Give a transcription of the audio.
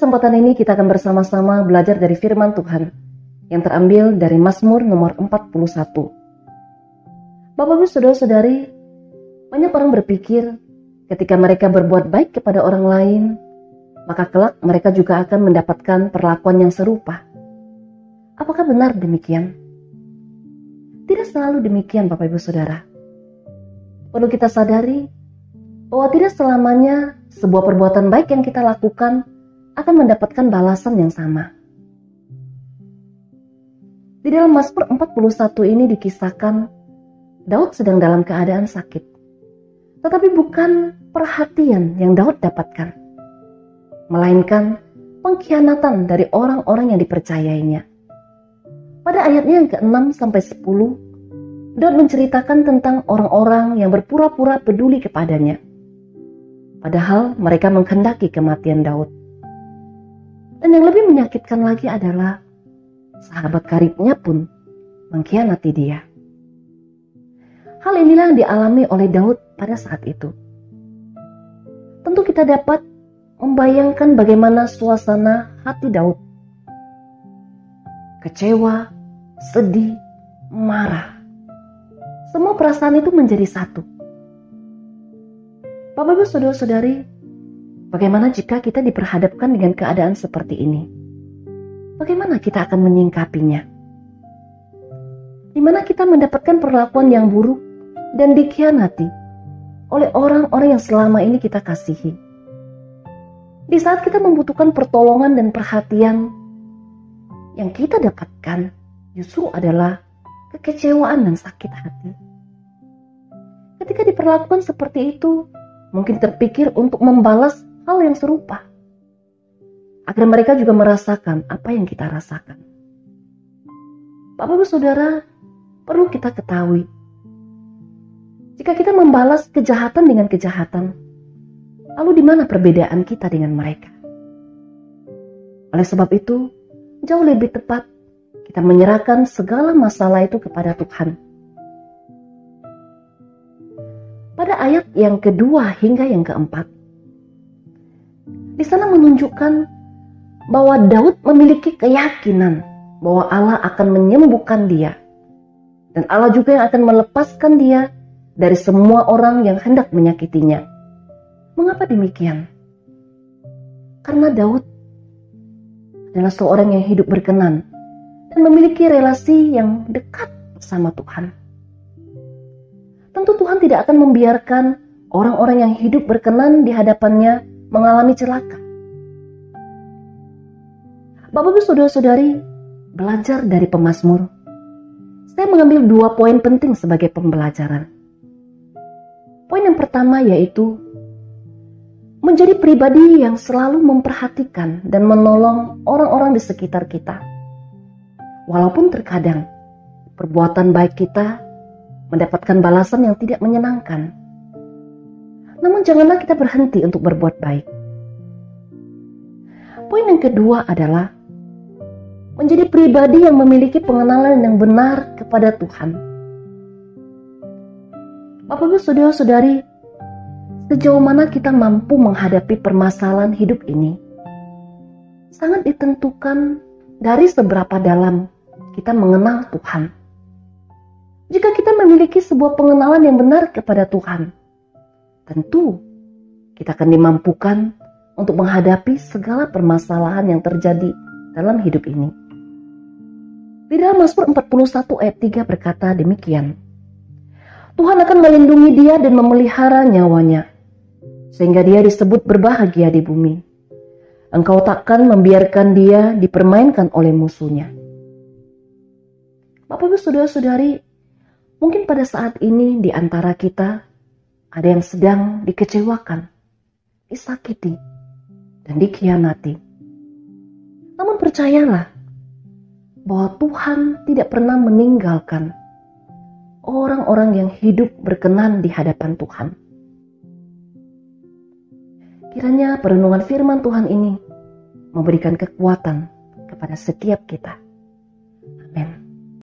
kesempatan ini kita akan bersama-sama belajar dari firman Tuhan yang terambil dari Mazmur nomor 41. Bapak Ibu Saudara-saudari, banyak orang berpikir ketika mereka berbuat baik kepada orang lain, maka kelak mereka juga akan mendapatkan perlakuan yang serupa. Apakah benar demikian? Tidak selalu demikian Bapak Ibu Saudara. Perlu kita sadari bahwa tidak selamanya sebuah perbuatan baik yang kita lakukan akan mendapatkan balasan yang sama. Di dalam Mazmur 41 ini dikisahkan Daud sedang dalam keadaan sakit. Tetapi bukan perhatian yang Daud dapatkan, melainkan pengkhianatan dari orang-orang yang dipercayainya. Pada ayatnya yang ke-6-10, Daud menceritakan tentang orang-orang yang berpura-pura peduli kepadanya, padahal mereka menghendaki kematian Daud. Dan yang lebih menyakitkan lagi adalah sahabat karibnya pun mengkhianati dia. Hal inilah yang dialami oleh Daud pada saat itu. Tentu kita dapat membayangkan bagaimana suasana hati Daud. Kecewa, sedih, marah. Semua perasaan itu menjadi satu. Bapak Ibu Saudara-saudari, bagaimana jika kita diperhadapkan dengan keadaan seperti ini? Bagaimana kita akan menyingkapinya? Di mana kita mendapatkan perlakuan yang buruk dan dikhianati oleh orang-orang yang selama ini kita kasihi. Di saat kita membutuhkan pertolongan dan perhatian, yang kita dapatkan justru adalah kekecewaan dan sakit hati. Ketika diperlakukan seperti itu, mungkin terpikir untuk membalas hal yang serupa, agar mereka juga merasakan apa yang kita rasakan. Bapak Ibu Saudara, perlu kita ketahui, jika kita membalas kejahatan dengan kejahatan, lalu di mana perbedaan kita dengan mereka? Oleh sebab itu, jauh lebih tepat kita menyerahkan segala masalah itu kepada Tuhan. Pada ayat yang kedua hingga yang keempat, di sana menunjukkan bahwa Daud memiliki keyakinan bahwa Allah akan menyembuhkan dia, dan Allah juga yang akan melepaskan dia dari semua orang yang hendak menyakitinya. Mengapa demikian? Karena Daud adalah seorang yang hidup berkenan dan memiliki relasi yang dekat bersama Tuhan. Tentu Tuhan tidak akan membiarkan orang-orang yang hidup berkenan di hadapannya mengalami celaka. Bapak Ibu Saudara-saudari, belajar dari pemazmur, saya mengambil 2 poin penting sebagai pembelajaran. Poin yang pertama yaitu menjadi pribadi yang selalu memperhatikan dan menolong orang-orang di sekitar kita. Walaupun terkadang perbuatan baik kita mendapatkan balasan yang tidak menyenangkan, namun janganlah kita berhenti untuk berbuat baik. Poin yang kedua adalah menjadi pribadi yang memiliki pengenalan yang benar kepada Tuhan. Bapak Ibu Saudara-saudari, sejauh mana kita mampu menghadapi permasalahan hidup ini sangat ditentukan dari seberapa dalam kita mengenal Tuhan. Jika kita memiliki sebuah pengenalan yang benar kepada Tuhan, tentu kita akan dimampukan untuk menghadapi segala permasalahan yang terjadi dalam hidup ini. Di dalam Mazmur 41 ayat 3 berkata demikian, Tuhan akan melindungi dia dan memelihara nyawanya, sehingga dia disebut berbahagia di bumi. Engkau takkan membiarkan dia dipermainkan oleh musuhnya. Bapak Ibu Saudara-saudari, mungkin pada saat ini di antara kita ada yang sedang dikecewakan, disakiti, dan dikhianati. Namun percayalah bahwa Tuhan tidak pernah meninggalkan orang-orang yang hidup berkenan di hadapan Tuhan. Kiranya perenungan firman Tuhan ini memberikan kekuatan kepada setiap kita.